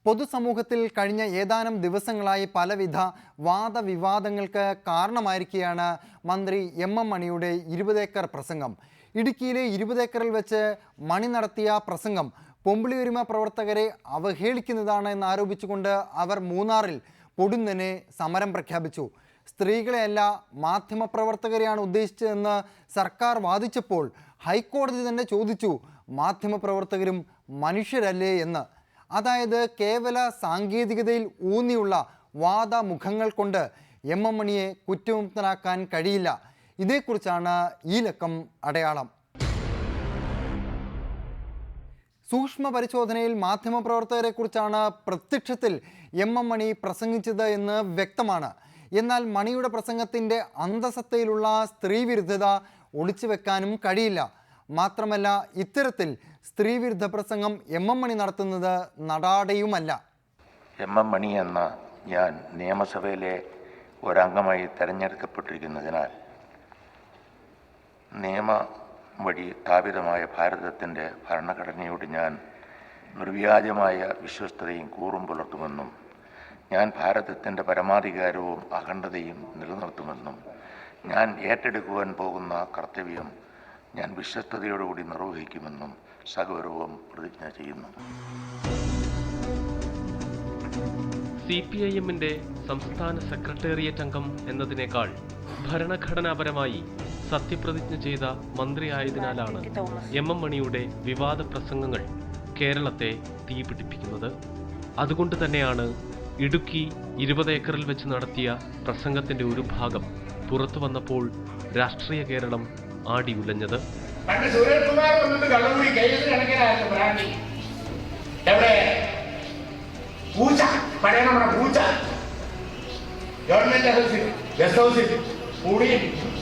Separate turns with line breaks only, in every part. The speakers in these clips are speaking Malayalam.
പൊതുസമൂഹത്തിൽ കഴിഞ്ഞ ഏതാനും ദിവസങ്ങളായി പലവിധ വാദവിവാദങ്ങൾക്ക് കാരണമായിരിക്കുകയാണ് മന്ത്രി എം മണിയുടെ 20 ഏക്കർ പ്രസംഗം. ഇടുക്കിയിലെ 20 ഏക്കറിൽ വെച്ച് മണി നടത്തിയ പ്രസംഗം പൊമ്പിളിയൊരുമ പ്രവർത്തകരെ അവഹേളിക്കുന്നതാണ് എന്നാരോപിച്ചുകൊണ്ട് അവർ മൂന്നാറിൽ പൊടുന്നനെ സമരം പ്രഖ്യാപിച്ചു. സ്ത്രീകളെയല്ല മാധ്യമപ്രവർത്തകരെയാണ് ഉദ്ദേശിച്ചതെന്ന് സർക്കാർ വാദിച്ചപ്പോൾ ഹൈക്കോടതി തന്നെ ചോദിച്ചു, മാധ്യമപ്രവർത്തകരും മനുഷ്യരല്ലേ എന്ന്. അതായത് കേവല സാങ്കേതികതയിൽ ഊന്നിയുള്ള വാദമുഖങ്ങൾ കൊണ്ട് എം മണിയെ കുറ്റമുക്തനാക്കാൻ കഴിയില്ല. ഇതേക്കുറിച്ചാണ് ഈ ലക്കം അടയാളം. സൂക്ഷ്മ പരിശോധനയിൽ മാധ്യമപ്രവർത്തകരെക്കുറിച്ചാണ് പ്രത്യക്ഷത്തിൽ എം മണി പ്രസംഗിച്ചത് എന്ന് വ്യക്തമാണ്. എന്നാൽ മണിയുടെ പ്രസംഗത്തിൻ്റെ അന്തസത്തയിലുള്ള സ്ത്രീവിരുദ്ധത ഒളിച്ചു വെക്കാനും കഴിയില്ല. മാത്രമല്ല, ഇത്തരത്തിൽ സ്ത്രീവിരുദ്ധ പ്രസംഗം എം മണി നടത്തുന്നത് നടാടെയുമല്ല.
എം മണി എന്ന ഞാൻ നിയമസഭയിലെ ഒരംഗമായി തെരഞ്ഞെടുക്കപ്പെട്ടിരിക്കുന്നതിനാൽ നിയമ വഴി സ്ഥാപിതമായ ഭാരതത്തിൻ്റെ ഭരണഘടനയോട് ഞാൻ നിർവ്യാജമായ വിശ്വസ്തതയും കൂറും പുലർത്തുമെന്നും ഞാൻ ഭാരതത്തിൻ്റെ പരമാധികാരവും അഖണ്ഡതയും നിലനിർത്തുമെന്നും ഞാൻ ഏറ്റെടുക്കുവാൻ പോകുന്ന കർത്തവ്യം ഞാൻ വിശ്വസ്തയോടുകൂടി നിർവഹിക്കുമെന്നും സഗൗരവം പ്രതിജ്ഞ ചെയ്യുന്നു.
CPIM-ന്റെ സംസ്ഥാന സെക്രട്ടേറിയറ്റ് അംഗം എന്നതിനേക്കാൾ ഭരണഘടനാപരമായി സത്യപ്രതിജ്ഞ ചെയ്ത മന്ത്രിയായതിനാലാണ് എം മണിയുടെ വിവാദ പ്രസംഗങ്ങൾ കേരളത്തെ തീപിടിപ്പിക്കുന്നത്. അതുകൊണ്ട് തന്നെയാണ് ഇടുക്കി 20 ഏക്കറിൽ വെച്ച് നടത്തിയ പ്രസംഗത്തിന്റെ ഒരു ഭാഗം പുറത്തു വന്നപ്പോൾ രാഷ്ട്രീയ കേരളം ആടി ഉലഞ്ഞത്.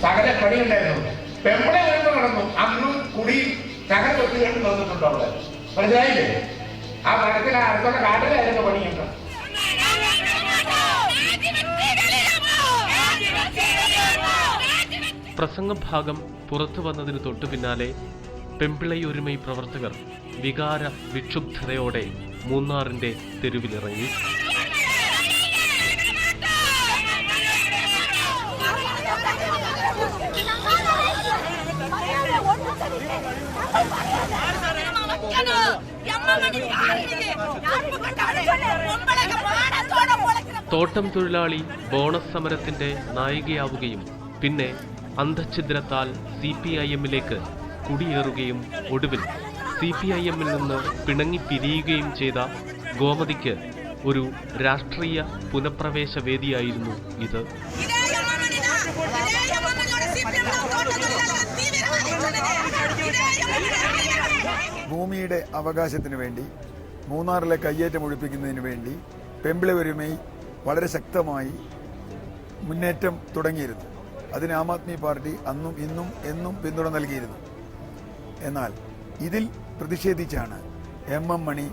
സകല പണിയുണ്ടായിരുന്നു. പെമ്പളെ വരുമ്പോൾ നടന്നു. അന്നും കുടി സകല തൊട്ടുകൾ തോന്നിട്ടുണ്ടോ അവിടെ? മനസ്സിലായില്ലേ? ആ മരത്തിൽ അടുത്തുള്ള കാട്ടിലായിരുന്നു പണിയുണ്ടോ?
പ്രസംഗഭാഗം പുറത്തു വന്നതിന് തൊട്ടു പിന്നാലെ പെമ്പിളയൊരുമൈ പ്രവർത്തകർ വികാര വിക്ഷുബ്ധതയോടെ മൂന്നാറിന്റെ തെരുവിലിറങ്ങി. തോട്ടം തൊഴിലാളി ബോണസ് സമരത്തിന്റെ നായികയാവുകയും പിന്നെ അന്ധഛിദ്രത്താൽ CPIM-ലേക്ക് കുടിയേറുകയും ഒടുവിൽ CPIM-ൽ നിന്ന് പിണങ്ങിപ്പിരിയുകയും ചെയ്ത ഗോമതിക്ക് ഒരു രാഷ്ട്രീയ പുനഃപ്രവേശ വേദിയായിരുന്നു ഇത്.
ഭൂമിയുടെ അവകാശത്തിന് വേണ്ടി മൂന്നാറിലെ കയ്യേറ്റം ഒഴിപ്പിക്കുന്നതിന് വേണ്ടി പെമ്പിളയൊരുമൈ വളരെ ശക്തമായി മുന്നേറ്റം തുടങ്ങിയിരുന്നു. അതിന് ആം ആദ്മി പാർട്ടി അന്നും ഇന്നും എന്നും പിന്തുണ നൽകിയിരുന്നു. എന്നാൽ ഇതിൽ പ്രതിഷേധിച്ചാണ് എം മണി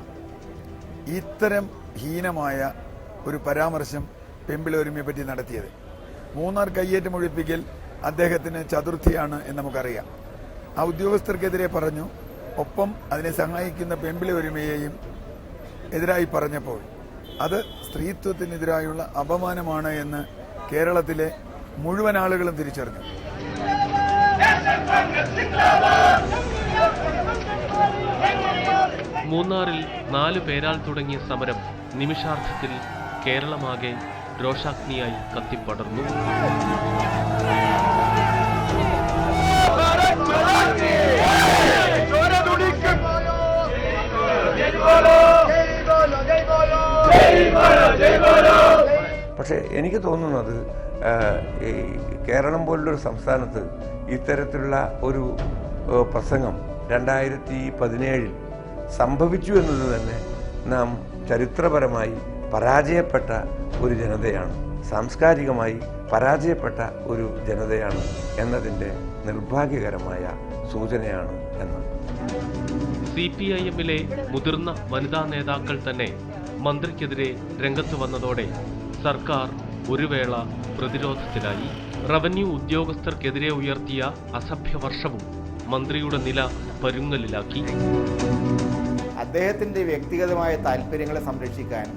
ഇത്തരം ഹീനമായ ഒരു പരാമർശം പെമ്പിളയൊരുമയെ പറ്റി നടത്തിയത്. മൂന്നാർ കയ്യേറ്റം ഒഴിപ്പിക്കൽ അദ്ദേഹത്തിന് ചതുർത്ഥിയാണ് എന്ന് നമുക്കറിയാം. ആ ഉദ്യോഗസ്ഥർക്കെതിരെ പറഞ്ഞു. ഒപ്പം അതിനെ സഹായിക്കുന്ന പെമ്പിളയൊരുമയെയും എതിരായി പറഞ്ഞപ്പോൾ അത് സ്ത്രീത്വത്തിനെതിരായുള്ള അപമാനമാണ് എന്ന് കേരളത്തിലെ മുഴുവൻ ആളുകളും തിരിച്ചറിഞ്ഞു.
മൂന്നാറിൽ 4 പേരാൽ തുടങ്ങിയ സമരം നിമിഷാർദ്ധത്തിൽ കേരളമാകെ രോഷാഗ്നിയായി കത്തിപ്പടർന്നു.
പക്ഷേ എനിക്ക് തോന്നുന്നത് ഈ കേരളം പോലുള്ളൊരു സംസ്ഥാനത്ത് ഇത്തരത്തിലുള്ള ഒരു പ്രസംഗം 2017 സംഭവിച്ചു എന്നത് തന്നെ നാം ചരിത്രപരമായി പരാജയപ്പെട്ട ഒരു ജനതയാണ്, സാംസ്കാരികമായി പരാജയപ്പെട്ട ഒരു ജനതയാണ് എന്നതിൻ്റെ നിർഭാഗ്യകരമായ സൂചനയാണ് എന്ന്.
CPIM-ലെ മുതിർന്ന വനിതാ നേതാക്കൾ തന്നെ മന്ത്രിക്കെതിരെ രംഗത്ത് വന്നതോടെ സർക്കാർ ഒരു വേള പ്രതിരോധത്തിലായി. റവന്യൂ ഉദ്യോഗസ്ഥർക്കെതിരെ ഉയർത്തിയ അസഭ്യവർഷവും മന്ത്രിയുടെ നില പരുങ്ങലിലാക്കി.
അദ്ദേഹത്തിൻ്റെ വ്യക്തിഗതമായ താല്പര്യങ്ങളെ സംരക്ഷിക്കാൻ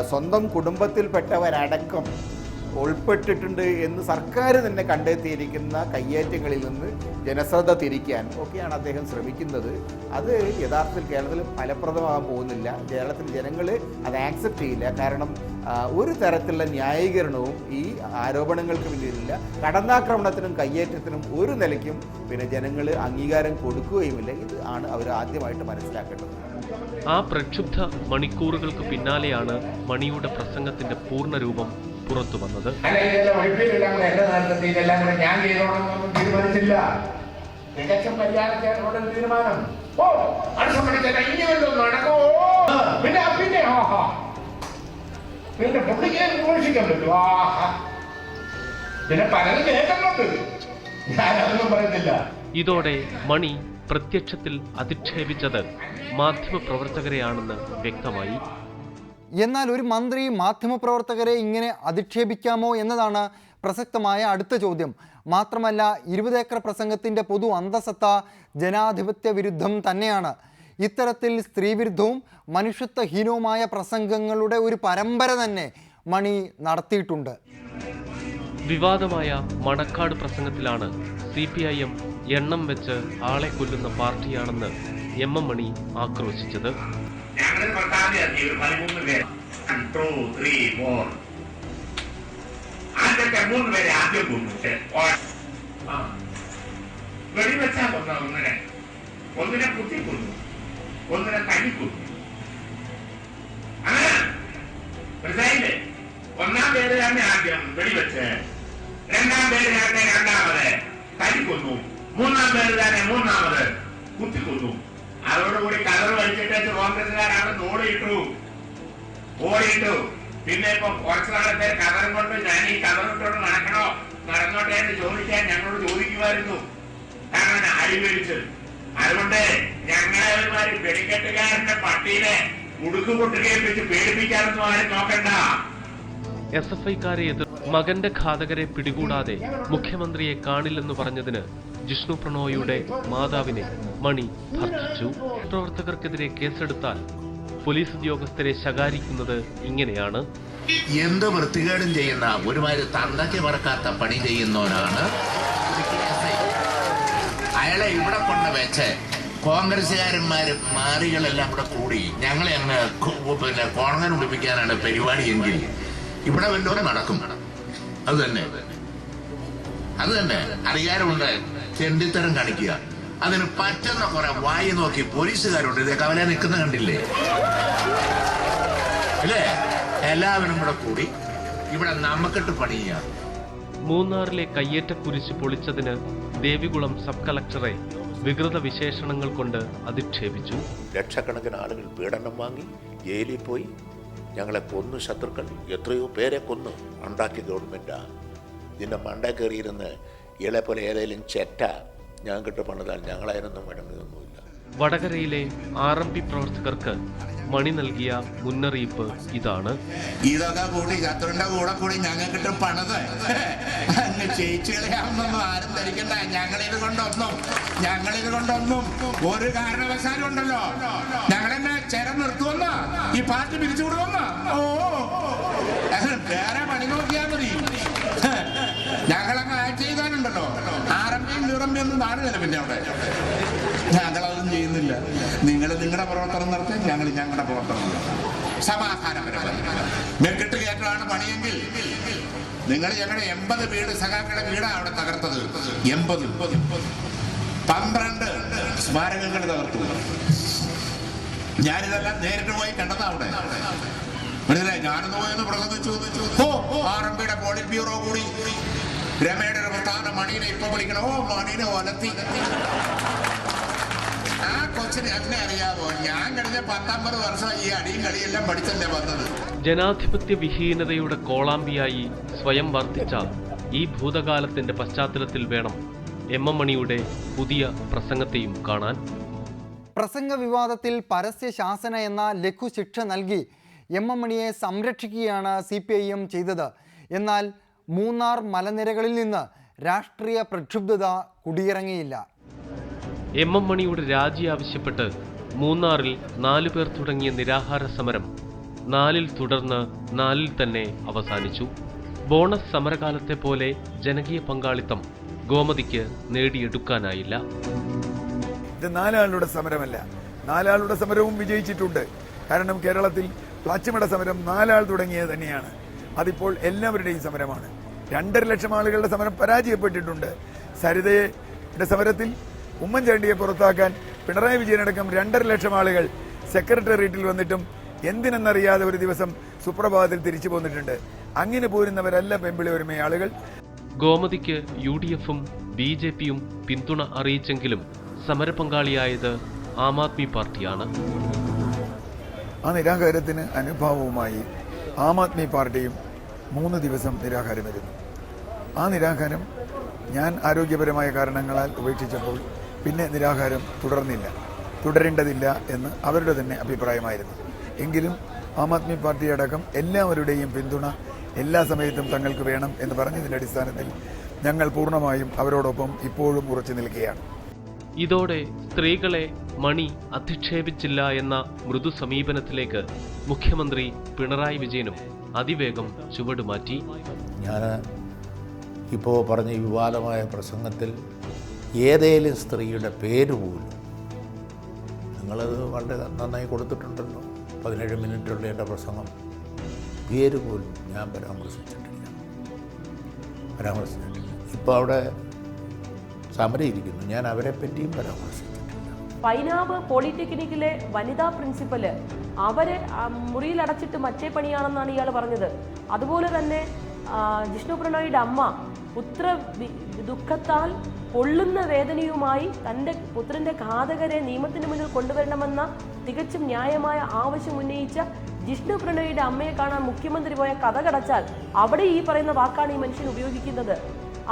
സ്വന്തം കുടുംബത്തിൽപ്പെട്ടവരടക്കം ഉൾപ്പെട്ടിട്ടുണ്ട് എന്ന് സർക്കാർ തന്നെ കണ്ടെത്തിയിരിക്കുന്ന കയ്യേറ്റങ്ങളിൽ നിന്ന് ജനശ്രദ്ധ തിരിക്കാൻ ഒക്കെയാണ് അദ്ദേഹം ശ്രമിക്കുന്നത്. അത് യഥാർത്ഥത്തിൽ കേരളത്തിൽ ഫലപ്രദമാകാൻ പോകുന്നില്ല. കേരളത്തിൽ ജനങ്ങൾ അത് ആക്സെപ്റ്റ് ചെയ്യില്ല. കാരണം ഒരു തരത്തിലുള്ള ന്യായീകരണവും ഈ ആരോപണങ്ങൾക്ക് പിന്നിലില്ല. കടന്നാക്രമണത്തിനും കയ്യേറ്റത്തിനും ഒരു നിലയ്ക്കും ജനങ്ങൾ അംഗീകാരം കൊടുക്കുകയുമില്ല. ഇത് ആണ് അവർ ആദ്യമായിട്ട് മനസ്സിലാക്കേണ്ടത്.
ആ പ്രക്ഷുബ്ധ മണിക്കൂറുകൾക്ക് പിന്നാലെയാണ് മണിയുടെ പ്രസംഗത്തിന്റെ പൂർണ്ണരൂപം പുറത്തു വന്നത്.
ഞാൻ ചെയ്തോളൊന്നും തീരുമാനിച്ചില്ല. തികച്ചും മര്യാദ തീരുമാനം. പിന്നെ പുള്ളിക്ക് ഘോഷിക്കാൻ പറ്റും. പിന്നെ പലരും കേൾക്കുന്നുണ്ട്. ഞാൻ അതൊന്നും പറയുന്നില്ല.
ഇതോടെ മണി പ്രത്യക്ഷത്തിൽ അധിക്ഷേപിച്ചത് മാധ്യമപ്രവർത്തകരെയാണെന്ന് വ്യക്തമായി.
എന്നാൽ ഒരു മന്ത്രി മാധ്യമപ്രവർത്തകരെ ഇങ്ങനെ അധിക്ഷേപിക്കാമോ എന്നതാണ് പ്രസക്തമായ അടുത്ത ചോദ്യം. മാത്രമല്ല, 20 ഏക്കർ പ്രസംഗത്തിൻ്റെ പൊതു അന്തസത്ത ജനാധിപത്യ വിരുദ്ധം തന്നെയാണ്. ഇത്തരത്തിൽ സ്ത്രീവിരുദ്ധവും മനുഷ്യത്വഹീനവുമായ പ്രസംഗങ്ങളുടെ ഒരു പരമ്പര തന്നെ മണി നടത്തിയിട്ടുണ്ട്.
വിവാദമായ മണക്കാട് പ്രസംഗത്തിലാണ് CPIM എണ്ണം വെച്ച് ആളെ കൊല്ലുന്ന പാർട്ടിയാണെന്ന് MM മണി ആക്രോശിച്ചത്.
ഒന്നിനെ കുത്തിക്കൊന്നു, ഒന്നിനെ തല്ലിക്കൊന്നു. അങ്ങനെ മനസ്സിലായില്ലേ? ഒന്നാം പേര് തന്നെ ആദ്യം വെടിവെച്ച്, രണ്ടാം പേര് തന്നെ രണ്ടാമത് തല്ലിക്കൊന്നു, മൂന്നാം പേര് തന്നെ മൂന്നാമത് കുത്തിക്കൊന്നു. അതോടുകൂടി കതറ് വലിച്ചിട്ട് കോൺഗ്രസുകാരാണ് ഓടിയിട്ടു. പിന്നെ ഇപ്പൊ കുറച്ചു നാളത്തെ കതറും കൊണ്ട് ഞാൻ ഈ കതറിട്ടോണ്ട് നടന്നോട്ടെ എന്ന് ചോദിക്കാൻ ഞങ്ങളോട് ചോദിക്കുമായിരുന്നു. കാരണം അടിപിടിച്ച്. അതുകൊണ്ട് ഞങ്ങളെ ഒരുമാതിരി വെടിക്കെട്ടുകാരന്റെ പട്ടിയിലെ ഉടുക്ക് പൊട്ടുകേൽപ്പിച്ച് പേടിപ്പിക്കാനൊന്നും ആരും നോക്കണ്ട.
SFIക്കാരെ എതിർ മകന്റെ ഘാതകരെ പിടികൂടാതെ മുഖ്യമന്ത്രിയെ കാണില്ലെന്ന് പറഞ്ഞതിന് ജിഷ്ണു പ്രണോയിയുടെ മാതാവിനെ മണി ഭർത്തിച്ചു. പ്രവർത്തകർക്കെതിരെ കേസെടുത്താൽ പോലീസ് ഉദ്യോഗസ്ഥരെ ശകാരിക്കുന്നത് ഇങ്ങനെയാണ്.
എന്ത് വൃത്തികേടും ചെയ്യുന്ന ഒരുമാതിരി തന്തയ്ക്ക് പറക്കാത്ത പണി ചെയ്യുന്നവനാണ് അയാളെ ഇവിടെ കൊണ്ട് വെച്ച് കോൺഗ്രസുകാരന്മാരും മാറികളെല്ലാം കൂടെ കൂടി ഞങ്ങളെ അങ്ങ് കോൺഗ്രസ് ഉടിപ്പിക്കാനാണ് പരിപാടിയെങ്കിൽ ഇവിടെ വല്ലവരും നടക്കും. അത് തന്നെ അധികാരമുണ്ട്. ചെണ്ടിത്തരം കാണിക്കുക. അതിന് പറ്റുന്ന കുറെ വായി നോക്കി പോലീസുകാരുണ്ട്. ഇതൊക്കെ അവനെ നിൽക്കുന്ന കണ്ടില്ലേ അല്ലേ? എല്ലാവരും കൂടെ കൂടി ഇവിടെ നമുക്കിട്ട് പണി ചെയ്യാം.
മൂന്നാറിലെ കയ്യേറ്റക്കുരിശ് പൊളിച്ചതിന് ദേവികുളം സബ് കളക്ടറെ വികൃത വിശേഷണങ്ങൾ കൊണ്ട് അധിക്ഷേപിച്ചു.
ലക്ഷക്കണക്കിന് ആളുകൾ പീഡനം വാങ്ങി ജയിലിൽ പോയി. ഞങ്ങളെ കൊന്നു ശത്രുക്കൾ, എത്രയോ പേരെ കൊന്നു. ഉണ്ടാക്കിയ ഗവൺമെൻറ്റാ. ഇതിൻ്റെ മണ്ട കയറിയിരുന്ന് ഇളെ പോലെ ഏതെങ്കിലും ചെറ്റ ഞങ്ങൾക്കിട്ട് പണിതാൽ ഞങ്ങളതിനൊന്നും വേണമെന്നൊന്നുമില്ല.
വടകരയിലെ RMP പ്രവർത്തകർക്ക് മണി നൽകിയ മുന്നറിയിപ്പ് ഇതാണ്.
ഇതൊക്കെ കൂടി ശത്രുവിന്റെ കൂടെ കൂടി ഞങ്ങൾക്കിട്ട് പണിത് അങ്ങ് ചേച്ചികളെയാവുന്നൊന്നും ആരും ധരിക്കണ്ട. ഞങ്ങളിത് കൊണ്ടൊന്നും ഒരു കാരണവശാലും ഉണ്ടല്ലോ ഞങ്ങളെന്നെ ചേരം നിർത്തുമെന്ന് ഈ പാർട്ടി പിരിച്ചുവിടുമെന്ന്. വേറെ പണി നോക്കിയാൽ മതി. ഞങ്ങളങ്ങ് ആക്ട് ചെയ്താലുണ്ടല്ലോ RMPയും നിറമ്പിയൊന്നും നാടുകയില്ല. പിന്നെ അവിടെ ഞങ്ങളതൊന്നും ചെയ്യുന്നില്ല. നിങ്ങൾ നിങ്ങളുടെ പ്രവർത്തനം നടത്തി, ഞങ്ങൾ ഞങ്ങളുടെ പ്രവർത്തനം സമാധാനപരമായി. മെക്കിട്ട് കയറ്റമാണ് പണിയെങ്കിൽ നിങ്ങൾ ഞങ്ങളുടെ 80 വീട് സഖാക്കളുടെ വീടാണ് അവിടെ തകർത്തത്. 12 സ്മാരകങ്ങൾ തകർത്തു. ഞാനിതെല്ലാം നേരിട്ട് പോയി കണ്ടതാ അവിടെ. മനസ്സിലായി? ഞാനൊന്ന് പോയെന്ന് പ്രസംഗിച്ചു. RMPയുടെ പോളിറ്റ് ബ്യൂറോ കൂടി രമയുടെ ഒരു പ്രധാന മണീനെ ഇപ്പൊ വിളിക്കണോ, മണീനെ ഒലത്തി. ആ കൊച്ചിനെ അതിനെ അറിയാമോ? ഞാൻ കഴിഞ്ഞ 19 വർഷം ഈ അടിയും കളിയെല്ലാം പഠിച്ചല്ലേ വന്നത്.
ജനാധിപത്യ വിഹീനതയുടെ കോളാമ്പിയായി സ്വയം വർത്തിച്ച ഈ ഭൂതകാലത്തിന്റെ പശ്ചാത്തലത്തിൽ വേണം MM മണിയുടെ പുതിയ പ്രസംഗത്തെയും കാണാൻ.
പ്രസംഗ വിവാദത്തിൽ പരസ്യ ശാസന എന്ന ലഘുശിക്ഷ നൽകി MM മണിയെ സംരക്ഷിക്കുകയാണ് CPIM ചെയ്തത്. എന്നാൽ മൂന്നാർ മലനിരകളിൽ നിന്ന് രാഷ്ട്രീയ പ്രക്ഷുബ്ധത കുടിയിറങ്ങിയില്ല.
MM മണിയുടെ രാജി ആവശ്യപ്പെട്ട് മൂന്നാറിൽ 4 പേർ തുടങ്ങിയ നിരാഹാര സമരം 4-ൽ തുടർന്ന് 4-ൽ തന്നെ അവസാനിച്ചു. ബോണസ് സമരകാലത്തെ പോലെ ജനകീയ പങ്കാളിത്തം ഗോമതിക്ക് നേടിയെടുക്കാനായില്ല.
ഇത് 4 ആളുടെ സമരമല്ല, 4 ആളുടെ സമരവും വിജയിച്ചിട്ടുണ്ട്. കാരണം കേരളത്തിൽ പ്ലാച്ചിമട സമരം 4 ആൾ തുടങ്ങിയത് തന്നെയാണ്. അതിപ്പോൾ എല്ലാവരുടെയും സമരമാണ്. 2.5 ലക്ഷം ആളുകളുടെ സമരം പരാജയപ്പെട്ടിട്ടുണ്ട്. സരിതയുടെ സമരത്തിൽ ഉമ്മൻചാണ്ടിയെ പുറത്താക്കാൻ പിണറായി വിജയനടക്കം 2.5 ലക്ഷം ആളുകൾ സെക്രട്ടേറിയറ്റിൽ വന്നിട്ടും എന്തിനെന്നറിയാതെ ഒരു ദിവസം സുപ്രഭാതത്തിൽ തിരിച്ചു പോന്നിട്ടുണ്ട്. അങ്ങനെ പോരുന്നവരല്ല പെമ്പിളി ഒരുമ ആളുകൾ.
ഗോമതിക്ക് UDF-ഉം BJP-യും പിന്തുണ അറിയിച്ചെങ്കിലും സമരപങ്കാളിയായത് ആം ആദ്മി പാർട്ടിയാണ്.
ആ നിരാഹാരത്തിന് അനുഭാവവുമായി ആം ആദ്മി പാർട്ടിയും 3 ദിവസം നിരാഹാരമിരുന്നു. ആ നിരാഹാരം ഞാൻ ആരോഗ്യപരമായ കാരണങ്ങളാൽ ഉപേക്ഷിച്ചപ്പോൾ പിന്നെ നിരാഹാരം തുടരേണ്ടതില്ല എന്ന് അവരുടെ തന്നെ അഭിപ്രായമായിരുന്നു. എങ്കിലും ആം ആദ്മി പാർട്ടി അടക്കം എല്ലാവരുടെയും പിന്തുണ എല്ലാ സമയത്തും തങ്ങൾക്ക് വേണം എന്ന് പറഞ്ഞതിൻ്റെ അടിസ്ഥാനത്തിൽ ഞങ്ങൾ പൂർണ്ണമായും അവരോടൊപ്പം ഇപ്പോഴും ഉറച്ചു നിൽക്കുകയാണ്.
ഇതോടെ സ്ത്രീകളെ മണി അധിക്ഷേപിച്ചില്ല എന്ന മൃദു സമീപനത്തിലേക്ക് മുഖ്യമന്ത്രി പിണറായി വിജയനും അതിവേഗം ചുവടുമാറ്റി.
ഞാൻ ഇപ്പോൾ പറഞ്ഞ വിവാദമായ പ്രസംഗത്തിൽ ഏതേലും സ്ത്രീയുടെ പേര് പോലും നിങ്ങളത് വളരെ നന്നായി കൊടുത്തിട്ടുണ്ടല്ലോ. 17 മിനിറ്റുള്ള എൻ്റെ പ്രസംഗം പേര് പോലും ഞാൻ പരാമർശിച്ചിട്ടില്ല. ഇപ്പോൾ അവിടെ സമരം ഇരിക്കുന്നു, ഞാൻ അവരെ പറ്റിയും പരാമർശിച്ചിട്ടില്ല.
പൈനാവ് പോളിടെക്നിക്കിലെ വനിതാ പ്രിൻസിപ്പല് അവരെ മുറിയിലടച്ചിട്ട് മറ്റേ പണിയാണെന്നാണ് ഇയാൾ പറഞ്ഞത്. അതുപോലെ തന്നെ ജിഷ്ണു പ്രണോയിയുടെ അമ്മ പുത്ര ദുഃഖത്താൽ പൊള്ളുന്ന വേദനയുമായി തൻ്റെ പുത്രന്റെ ഘാതകരെ നിയമത്തിന് മുന്നിൽ കൊണ്ടുവരണമെന്ന തികച്ചും ന്യായമായ ആവശ്യം ഉന്നയിച്ച ജിഷ്ണു പ്രണോയിയുടെ അമ്മയെ കാണാൻ മുഖ്യമന്ത്രി പോയ കഥ കടച്ചാൽ അവിടെ ഈ പറയുന്ന വാക്കാണ് ഈ മനുഷ്യൻ ഉപയോഗിക്കുന്നത്.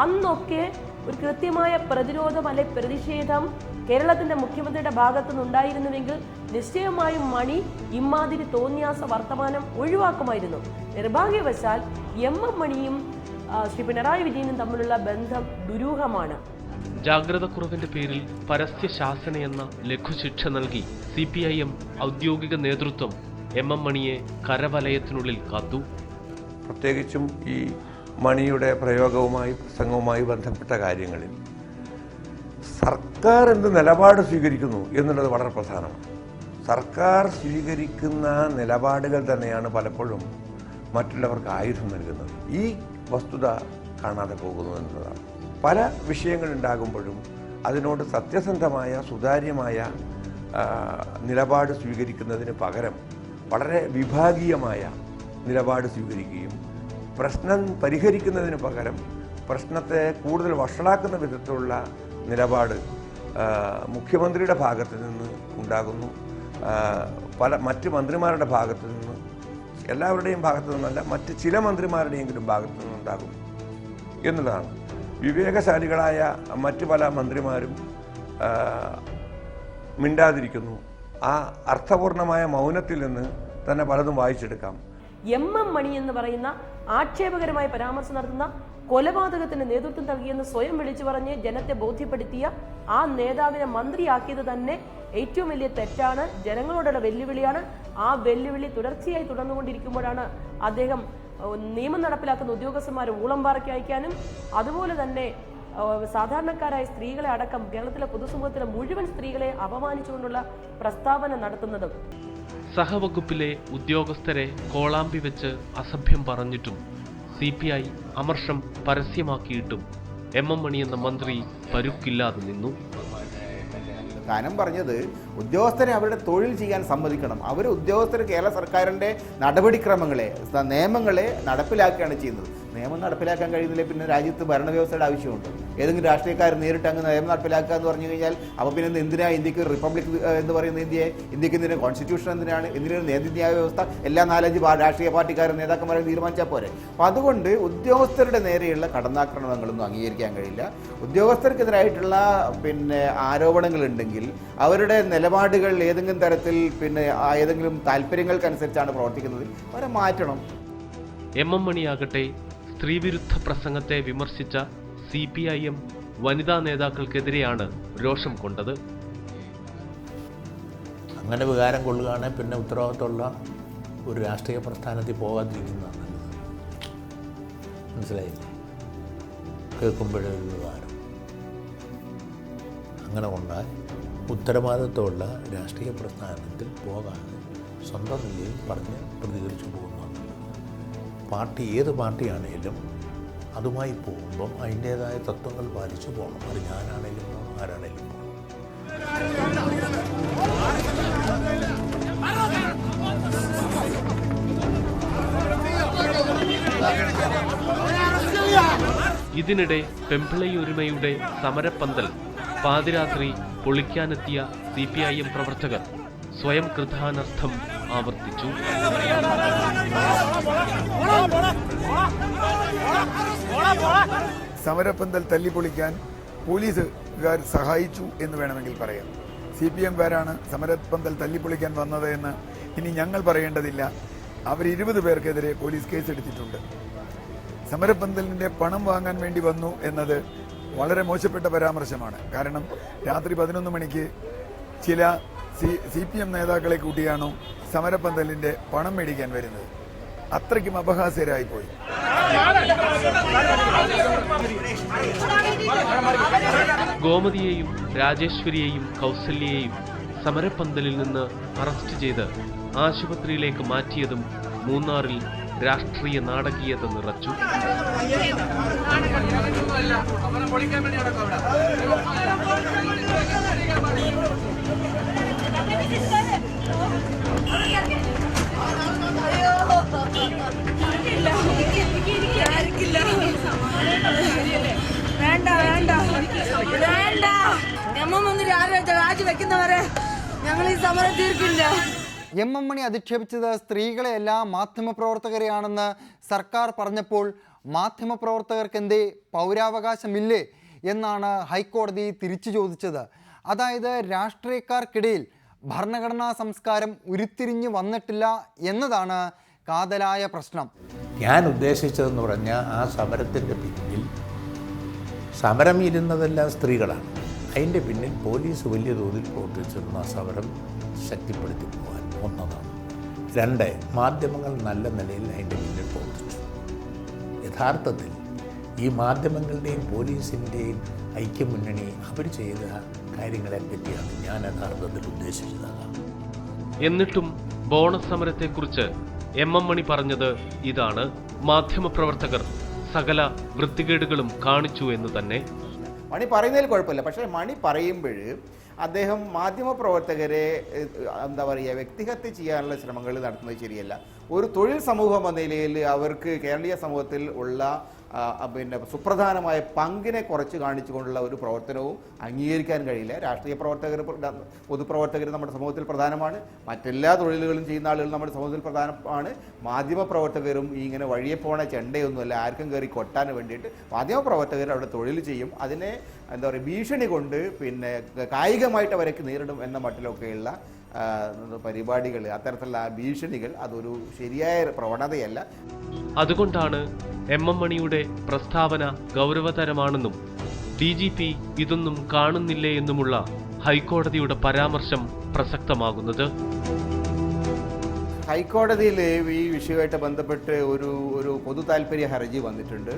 അന്നൊക്കെ ഒരു കൃത്യമായ പ്രതിരോധം അല്ലെ പ്രതിഷേധം കേരളത്തിന്റെ മുഖ്യമന്ത്രിയുടെ ഭാഗത്തു നിന്നുണ്ടായിരുന്നുവെങ്കിൽ നിശ്ചയമായും മണി ഇമാതിരി തോന്നിയാസ വർത്തമാനം ഒഴിവാക്കുമായിരുന്നു. നിർഭാഗ്യവശാൽ എം മണിയും ശ്രീ പിണറായി വിജയനും തമ്മിലുള്ള ബന്ധം ദുരൂഹമാണ്.
ജാഗ്രതക്കുറവിന്റെ പേരിൽ പരസ്യ ശാസന എന്ന ലഘുശിക്ഷ നൽകി CPIM ഔദ്യോഗിക നേതൃത്വം എം മണിയെ കരവലയത്തിനുള്ളിൽ കാത്തു.
പ്രത്യേകിച്ചും ഈ മണിയുടെ പ്രയോഗവുമായി പ്രസംഗവുമായി ബന്ധപ്പെട്ട കാര്യങ്ങളിൽ സർക്കാർ എന്ത് നിലപാട് സ്വീകരിക്കുന്നു എന്നുള്ളത് വളരെ പ്രധാനമാണ്. സർക്കാർ സ്വീകരിക്കുന്ന നിലപാടുകൾ തന്നെയാണ് പലപ്പോഴും മറ്റുള്ളവർക്ക് ആയുധം നൽകുന്നത്. ഈ വസ്തുത കാണാതെ പോകുന്നു എന്നതാണ്. പല വിഷയങ്ങളുണ്ടാകുമ്പോഴും അതിനോട് സത്യസന്ധമായ സുതാര്യമായ നിലപാട് സ്വീകരിക്കുന്നതിന് പകരം വളരെ വിഭാഗീയമായ നിലപാട് സ്വീകരിക്കുകയും പ്രശ്നം പരിഹരിക്കുന്നതിന് പകരം പ്രശ്നത്തെ കൂടുതൽ വഷളാക്കുന്ന വിധത്തിലുള്ള നിലപാട് മുഖ്യമന്ത്രിയുടെ ഭാഗത്ത് നിന്ന് ഉണ്ടാകുന്നു. മറ്റ് മന്ത്രിമാരുടെ ഭാഗത്ത് നിന്ന്, എല്ലാവരുടെയും ഭാഗത്തു നിന്നല്ല, മറ്റ് ചില മന്ത്രിമാരുടെയെങ്കിലും ഭാഗത്തു നിന്നുണ്ടാകും എന്നുള്ളതാണ്. വിവേകശാലികളായ മറ്റു പല മന്ത്രിമാരും മിണ്ടാതിരിക്കുന്നു. ആ അർത്ഥപൂർണമായ മൗനത്തിൽ നിന്ന് തന്നെ പലതും വായിച്ചെടുക്കാം.
എം മണി എന്ന് പറയുന്ന ആക്ഷേപകരമായ പരാമർശം നടത്തുന്ന കൊലപാതകത്തിന് നേതൃത്വം നൽകിയെന്ന് സ്വയം വിളിച്ചു പറഞ്ഞ് ജനത്തെ ബോധ്യപ്പെടുത്തിയ ആ നേതാവിനെ മന്ത്രിയാക്കിയത് തന്നെ ഏറ്റവും വലിയ തെറ്റാണ്. ജനങ്ങളോടുള്ള വെല്ലുവിളിയാണ്. ആ വെല്ലുവിളി തുടർച്ചയായി തുടർന്നുകൊണ്ടിരിക്കുമ്പോഴാണ് അദ്ദേഹം നിയമം നടപ്പിലാക്കുന്ന ഉദ്യോഗസ്ഥന്മാരെ ഊളംപാറയ്ക്ക് അയക്കാനും അതുപോലെ തന്നെ സാധാരണക്കാരായ സ്ത്രീകളെ അടക്കം കേരളത്തിലെ പൊതുസമൂഹത്തിലെ മുഴുവൻ സ്ത്രീകളെ അപമാനിച്ചുകൊണ്ടുള്ള പ്രസ്താവന നടത്തുന്നതും.
സഹവകുപ്പിലെ ഉദ്യോഗസ്ഥരെ കോളാമ്പി വെച്ച് അസഭ്യം പറഞ്ഞിട്ടും CPI അമർഷം പരസ്യമാക്കിയിട്ടും എം മണി എന്ന മന്ത്രി പരുക്കില്ലാതെ നിന്നു.
കാനം പറഞ്ഞത് ഉദ്യോഗസ്ഥരെ അവരുടെ തൊഴിൽ ചെയ്യാൻ സമ്മതിക്കണം. അവർ ഉദ്യോഗസ്ഥർ കേരള സർക്കാരിൻ്റെ നടപടിക്രമങ്ങളെ, നിയമങ്ങളെ നടപ്പിലാക്കുകയാണ് ചെയ്യുന്നത്. നിയമം നടപ്പിലാക്കാൻ കഴിയുന്നില്ല പിന്നെ രാജ്യത്ത് ഭരണവ്യവസ്ഥയുടെ ആവശ്യമുണ്ട്. ഏതെങ്കിലും രാഷ്ട്രീയക്കാർ നേരിട്ട് അങ്ങ് നിയമം നടപ്പിലാക്കുക എന്ന് പറഞ്ഞു കഴിഞ്ഞാൽ അപ്പോൾ പിന്നെ എന്തിനാണ് ഇന്ത്യക്ക് റിപ്പബ്ലിക് എന്ന് പറയുന്ന ഇന്ത്യക്ക് എന്തിനാണ് കോൺസ്റ്റിറ്റ്യൂഷൻ എന്തിനാണ് നീതിന്യായ വ്യവസ്ഥ? എല്ലാ 4-5 രാഷ്ട്രീയ പാർട്ടിക്കാരും നേതാക്കന്മാരെ തീരുമാനിച്ചാൽ പോരെ. അപ്പം അതുകൊണ്ട് ഉദ്യോഗസ്ഥരുടെ നേരെയുള്ള കടന്നാക്രമണങ്ങളൊന്നും അംഗീകരിക്കാൻ കഴിയില്ല. ഉദ്യോഗസ്ഥർക്കെതിരായിട്ടുള്ള ആരോപണങ്ങളുണ്ടെങ്കിൽ അവരുടെ നിലപാടുകൾ ഏതെങ്കിലും തരത്തിൽ ഏതെങ്കിലും താല്പര്യങ്ങൾക്കനുസരിച്ചാണ് പ്രവർത്തിക്കുന്നത്, അവരെ മാറ്റണം.
എം മണിയാകട്ടെ സ്ത്രീവിരുദ്ധ പ്രസംഗത്തെ വിമർശിച്ച CPIM വനിതാ നേതാക്കൾക്കെതിരെയാണ് രോഷം കൊണ്ടത്.
അങ്ങനെ വികാരം കൊള്ളുകയാണെങ്കിൽ പിന്നെ ഉത്തരവാദിത്തമുള്ള ഒരു രാഷ്ട്രീയ പ്രസ്ഥാനത്തിൽ പോകാതിരിക്കുന്നതാണ് നല്ലത്. മനസ്സിലായില്ലേ? കേൾക്കുമ്പോഴേ ഒരു വികാരം അങ്ങനെ കൊണ്ടാൽ ഉത്തരവാദിത്തമുള്ള രാഷ്ട്രീയ പ്രസ്ഥാനത്തിൽ പോകാതെ സ്വന്തം നിലയിൽ പറഞ്ഞ് പ്രതികരിച്ചു പോകുന്നതാണ്. പാർട്ടി ഏത് പാർട്ടിയാണേലും അതുമായി പോകുമ്പം അതിൻ്റേതായ തത്വങ്ങൾ പാലിച്ചു പോകണം. അത് ഞാനാണേലും പോകണം, ആരാണേലും പോകണം.
ഇതിനിടെ പെമ്പിളയൊരുമയുടെ സമരപ്പന്തൽ പാതിരാത്രി പൊളിക്കാനെത്തിയ CPIM പ്രവർത്തകർ സ്വയം കൃതാനർത്ഥം ആവർത്തിച്ചു.
സമരപ്പന്തൽ തല്ലിപ്പൊളിക്കാൻ പോലീസുകാർ സഹായിച്ചു എന്ന് വേണമെങ്കിൽ പറയാം. CPM-കാരാണ് സമരപ്പന്തൽ തല്ലിപ്പൊളിക്കാൻ വന്നത് എന്ന് ഇനി ഞങ്ങൾ പറയേണ്ടതില്ല. അവർ 20 പേർക്കെതിരെ പോലീസ് കേസെടുത്തിട്ടുണ്ട്. സമരപ്പന്തലിൻ്റെ പണം വാങ്ങാൻ വേണ്ടി വന്നു എന്നത് വളരെ മോശപ്പെട്ട പരാമർശമാണ്. കാരണം രാത്രി 11 മണിക്ക് ചില CPM നേതാക്കളെ കൂട്ടിയാണോ സമരപ്പന്തലിൻ്റെ പണം മേടിക്കാൻ വരുന്നത്. അത്രയ്ക്കും അപഹാസ്യരായിപ്പോയി.
ഗോമതിയെയും രാജേശ്വരിയെയും കൗസല്യയെയും സമരപ്പന്തലിൽ നിന്ന് അറസ്റ്റ് ചെയ്ത് ആശുപത്രിയിലേക്ക് മാറ്റിയതും മൂന്നാറിൽ രാഷ്ട്രീയ നാടകീയത നിറച്ചു.
വേണ്ട വേണ്ട വേണ്ട രാജി വെക്കുന്നവരെ ഞങ്ങൾ ഈ സമരം തീർക്കില്ല.
MM മണി അധിക്ഷേപിച്ചത് സ്ത്രീകളെയല്ല മാധ്യമപ്രവർത്തകരെയാണെന്ന് സർക്കാർ പറഞ്ഞപ്പോൾ മാധ്യമപ്രവർത്തകർക്ക് എന്തേ പൗരാവകാശമില്ലേ എന്നാണ് ഹൈക്കോടതി തിരിച്ചു ചോദിച്ചത്. അതായത് രാഷ്ട്രീയക്കാർക്കിടയിൽ ഭരണഘടനാ സംസ്കാരം ഉരുത്തിരിഞ്ഞു വന്നിട്ടില്ല എന്നതാണ് കാതലായ പ്രശ്നം.
ഞാൻ ഉദ്ദേശിച്ചതെന്ന് പറഞ്ഞാൽ ആ സമരത്തിൻ്റെ പിന്നിൽ സമരം ഇരുന്നതെല്ലാം സ്ത്രീകളാണ്. അതിൻ്റെ പിന്നിൽ പോലീസ് വലിയ തോതിൽ പ്രവർത്തിച്ചിരുന്ന സമരം ശക്തിപ്പെടുത്തി പോകാൻ ഒന്നതാണ്. 2, മാധ്യമങ്ങൾ നല്ല നിലയിൽ അതിൻ്റെ പിന്നിൽ പ്രവർത്തിച്ചു. യഥാർത്ഥത്തിൽ ഈ മാധ്യമങ്ങളുടെയും പോലീസിൻ്റെയും ഐക്യമുന്നണി അവർ ചെയ്ത കാര്യങ്ങളെ പറ്റിയാണ് ഞാൻ യഥാർത്ഥത്തിൽ ഉദ്ദേശിച്ചത്.
എന്നിട്ടും ബോണസ് സമരത്തെക്കുറിച്ച് MM മണി പറഞ്ഞത് ഇതാണ്: മാധ്യമപ്രവർത്തകർ സകല വൃത്തികേടുകളും കാണിച്ചു എന്ന് തന്നെ.
മണി പറയുന്നതിൽ കുഴപ്പമില്ല. പക്ഷേ മണി പറയുമ്പോൾ അദ്ദേഹം മാധ്യമപ്രവർത്തകരെ എന്താ പറയുക, വ്യക്തിഹത്യ ചെയ്യാനുള്ള ശ്രമങ്ങൾ നടത്തുന്നത് ശരിയല്ല. ഒരു തൊഴിൽ സമൂഹം എന്ന നിലയിൽ അവർക്ക് കേരളീയ സമൂഹത്തിൽ ഉള്ള സുപ്രധാനമായ പങ്കിനെ കുറച്ച് കാണിച്ചുകൊണ്ടുള്ള ഒരു പ്രവർത്തനവും അംഗീകരിക്കാൻ കഴിയില്ല. രാഷ്ട്രീയ പ്രവർത്തകർ, പൊതുപ്രവർത്തകർ നമ്മുടെ സമൂഹത്തിൽ പ്രധാനമാണ്. മറ്റെല്ലാ തൊഴിലുകളും ചെയ്യുന്ന ആളുകൾ നമ്മുടെ സമൂഹത്തിൽ പ്രധാനമാണ്. മാധ്യമപ്രവർത്തകരും ഇങ്ങനെ വഴിയെ പോണ ചെണ്ടയൊന്നുമല്ല, ആർക്കും കയറി കൊട്ടാൻ വേണ്ടിയിട്ട് മാധ്യമപ്രവർത്തകർ അവിടെ തൊഴിൽ ചെയ്യും. അതിനെ എന്താ പറയുക, ഭീഷണി കൊണ്ട് കായികമായിട്ട് അവരൊക്കെ നേരിടും എന്ന മട്ടിലൊക്കെയുള്ള പരിപാടികൾ, അത്തരത്തിലുള്ള ഭീഷണികൾ അതൊരു ശരിയായ പ്രവണതയല്ല.
അതുകൊണ്ടാണ് MM മണിയുടെ പ്രസ്താവന ഗൗരവതരമാണെന്നും DGP ഇതൊന്നും കാണുന്നില്ലേ എന്നുമുള്ള ഹൈക്കോടതിയുടെ പരാമർശം പ്രസക്തമാകുന്നത്.
ഹൈക്കോടതിയിൽ ഈ വിഷയവുമായിട്ട് ബന്ധപ്പെട്ട് ഒരു പൊതു താല്പര്യ ഹർജി വന്നിട്ടുണ്ട്.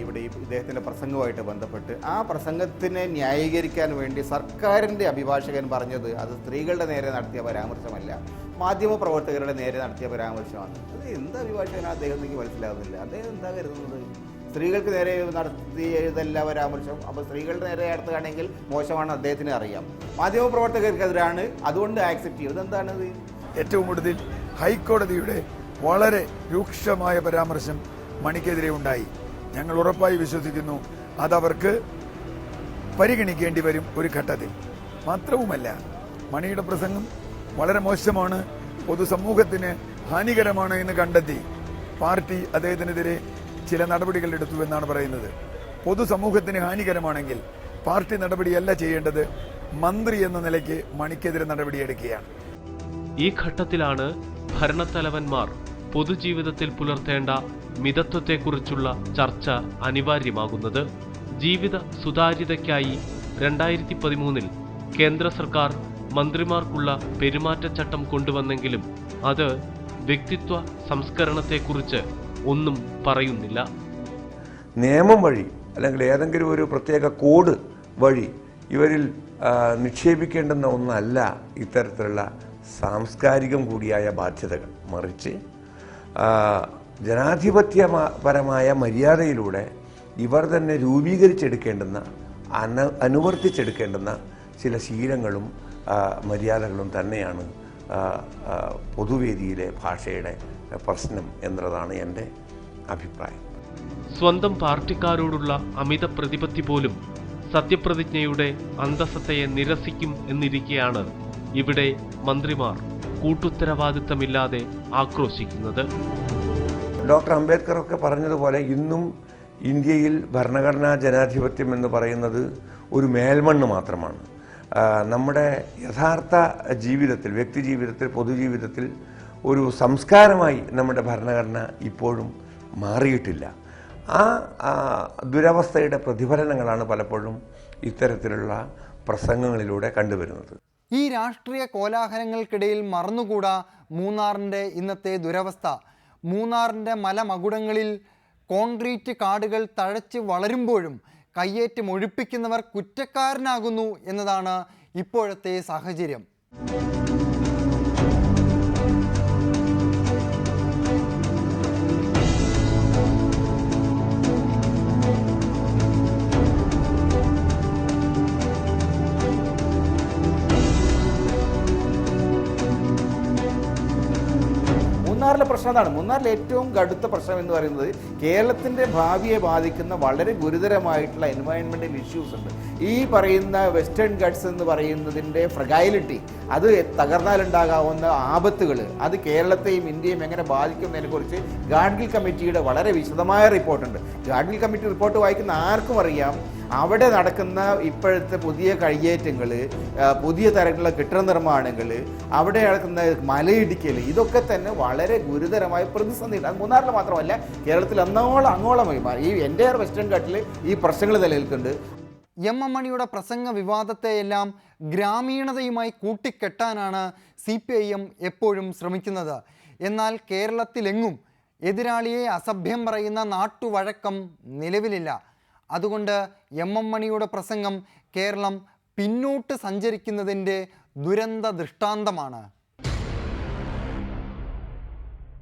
ഇവിടെ ഇദ്ദേഹത്തിൻ്റെ പ്രസംഗവുമായിട്ട് ബന്ധപ്പെട്ട് ആ പ്രസംഗത്തിനെ ന്യായീകരിക്കാൻ വേണ്ടി സർക്കാരിൻ്റെ അഭിഭാഷകൻ പറഞ്ഞത് അത് സ്ത്രീകളുടെ നേരെ നടത്തിയ പരാമർശമല്ല, മാധ്യമപ്രവർത്തകരുടെ നേരെ നടത്തിയ പരാമർശമാണ്. അത് എന്താ അഭിഭാഷകനാണ് അദ്ദേഹം എനിക്ക് മനസ്സിലാകുന്നില്ല. അദ്ദേഹം എന്താ കരുതുന്നത്? സ്ത്രീകൾക്ക് നേരെ നടത്തിയതല്ല പരാമർശം. അപ്പോൾ സ്ത്രീകളുടെ നേരെ നടത്തുകയാണെങ്കിൽ മോശമാണ് അദ്ദേഹത്തിന് അറിയാം. മാധ്യമപ്രവർത്തകർക്കെതിരാണ്, അതുകൊണ്ട് ആക്സെപ്റ്റ് ചെയ്യും. ഇതെന്താണിത്?
ഏറ്റവും കൂടുതൽ ഹൈക്കോടതിയുടെ വളരെ രൂക്ഷമായ പരാമർശം മണിക്കെതിരെ ഉണ്ടായി. ഞങ്ങൾ ഉറപ്പായി വിശ്വസിക്കുന്നു അതവർക്ക് പരിഗണിക്കേണ്ടി വരും ഒരു ഘട്ടത്തിൽ. മാത്രവുമല്ല, മണിയുടെ പ്രസംഗം വളരെ മോശമാണ്, പൊതുസമൂഹത്തിന് ഹാനികരമാണ് എന്ന് കണ്ടെത്തി പാർട്ടി അദ്ദേഹത്തിനെതിരെ ചില നടപടികൾ എടുത്തു എന്നാണ് പറയുന്നത്. പൊതുസമൂഹത്തിന് ഹാനികരമാണെങ്കിൽ പാർട്ടി നടപടിയല്ല ചെയ്യേണ്ടത്, മന്ത്രി എന്ന നിലയ്ക്ക് മണിക്കെതിരെ നടപടിയെടുക്കുകയാണ്.
ഈ ഘട്ടത്തിലാണ് ഭരണത്തലവന്മാർ പൊതുജീവിതത്തിൽ പുലർത്തേണ്ട മിതത്വത്തെക്കുറിച്ചുള്ള ചർച്ച അനിവാര്യമാകുന്നത്. ജീവിത സുതാര്യതയ്ക്കായി 2013 കേന്ദ്ര സർക്കാർ മന്ത്രിമാർക്കുള്ള പെരുമാറ്റച്ചട്ടം കൊണ്ടുവന്നെങ്കിലും അത് വ്യക്തിത്വ സംസ്കരണത്തെക്കുറിച്ച് ഒന്നും പറയുന്നില്ല.
നിയമം വഴി അല്ലെങ്കിൽ ഏതെങ്കിലും ഒരു പ്രത്യേക കോഡ് വഴി ഇവരിൽ നിക്ഷേപിക്കേണ്ടുന്ന ഒന്നല്ല ഇത്തരത്തിലുള്ള സാംസ്കാരികം കൂടിയായ ബാധ്യതകൾ. മറിച്ച് ജനാധിപത്യപരമായ മര്യാദയിലൂടെ ഇവർ തന്നെ രൂപീകരിച്ചെടുക്കേണ്ടുന്ന അനുവർത്തിച്ചെടുക്കേണ്ടുന്ന ചില ശീലങ്ങളും മര്യാദകളും തന്നെയാണ് പൊതുവേദിയിലെ ഭാഷയുടെ പ്രശ്നം എന്നതാണ് എൻ്റെ അഭിപ്രായം.
സ്വന്തം പാർട്ടിക്കാരോടുള്ള അമിത പ്രതിപത്തി പോലും സത്യപ്രതിജ്ഞയുടെ അന്തസ്സത്തയെ നിരസിക്കും എന്നിരിക്കെയാണ് ഇവിടെ മന്ത്രിമാർ കൂട്ടുത്തരവാദിത്തമില്ലാതെ ആക്രോശിക്കുന്നത്.
ഡോക്ടർ അംബേദ്കർ ഒക്കെ പറഞ്ഞതുപോലെ ഇന്നും ഇന്ത്യയിൽ ഭരണഘടനാ ജനാധിപത്യം എന്ന് പറയുന്നത് ഒരു മേൽമണ്ണ് മാത്രമാണ്. നമ്മുടെ യഥാർത്ഥ ജീവിതത്തിൽ, വ്യക്തി ജീവിതത്തിൽ, പൊതുജീവിതത്തിൽ ഒരു സംസ്കാരമായി നമ്മുടെ ഭരണഘടന ഇപ്പോഴും മാറിയിട്ടില്ല. ആ ദുരവസ്ഥയുടെ പ്രതിഫലനങ്ങളാണ് പലപ്പോഴും ഇത്തരത്തിലുള്ള പ്രസംഗങ്ങളിലൂടെ കണ്ടുവരുന്നത്.
ഈ രാഷ്ട്രീയ കോലാഹലങ്ങൾക്കിടയിൽ മറന്നുകൂടാ മൂന്നാറിൻ്റെ ഇന്നത്തെ ദുരവസ്ഥ. മൂന്നാറിൻ്റെ മലമകുടങ്ങളിൽ കോൺക്രീറ്റ് കാടുകൾ തഴച്ച് വളരുമ്പോഴും കയ്യേറ്റം ഒഴിപ്പിക്കുന്നവർ കുറ്റക്കാരനാകുന്നു എന്നതാണ് ഇപ്പോഴത്തെ സാഹചര്യം.
മൂന്നാറിലെ പ്രശ്നം അതാണ്. മൂന്നാറിലെ ഏറ്റവും കടുത്ത പ്രശ്നം എന്ന് പറയുന്നത് കേരളത്തിൻ്റെ ഭാവിയെ ബാധിക്കുന്ന വളരെ ഗുരുതരമായിട്ടുള്ള എൻവയൺമെൻറ്റൽ ഇഷ്യൂസ് ഉണ്ട്. ഈ പറയുന്ന വെസ്റ്റേൺ ഗട്ട്സ് എന്ന് പറയുന്നതിൻ്റെ ഫ്രഗൈലിറ്റി, അത് തകർന്നാലുണ്ടാകാവുന്ന ആപത്തുകൾ, അത് കേരളത്തെയും ഇന്ത്യയും എങ്ങനെ ബാധിക്കുന്നതിനെക്കുറിച്ച് ഗാഡ്ഗിൽ കമ്മിറ്റിയുടെ വളരെ വിശദമായ റിപ്പോർട്ടുണ്ട്. ഗാഡ്ഗിൽ കമ്മിറ്റി റിപ്പോർട്ട് വായിക്കുന്ന ആർക്കും അറിയാം അവിടെ നടക്കുന്ന ഇപ്പോഴത്തെ പുതിയ കയ്യേറ്റങ്ങൾ, പുതിയ തരത്തിലുള്ള കെട്ടിട നിർമ്മാണങ്ങൾ, അവിടെ നടക്കുന്ന മലയിടിക്കൽ, ഇതൊക്കെ തന്നെ വളരെ ഗുരുതരമായ പ്രതിസന്ധിയുണ്ട്. അത് മൂന്നാറിൽ മാത്രമല്ല, കേരളത്തിൽ അങ്ങോളമായി ഈ എൻ്റയർ വെസ്റ്റേൺ ഘട്ടിൽ ഈ പ്രശ്നങ്ങൾ നിലനിൽക്കുന്നുണ്ട്.
എം എം മണിയുടെ പ്രസംഗ വിവാദത്തെയെല്ലാം ഗ്രാമീണതയുമായി കൂട്ടിക്കെട്ടാനാണ് CPIM എപ്പോഴും ശ്രമിക്കുന്നത്. എന്നാൽ കേരളത്തിലെങ്ങും എതിരാളിയെ അസഭ്യം പറയുന്ന നാട്ടുവഴക്കം നിലവിലില്ല. അതുകൊണ്ട് എം എം മണിയുടെ പ്രസംഗം കേരളം പിന്നോട്ട് സഞ്ചരിക്കുന്നതിൻ്റെ ദുരന്ത ദൃഷ്ടാന്തമാണ്.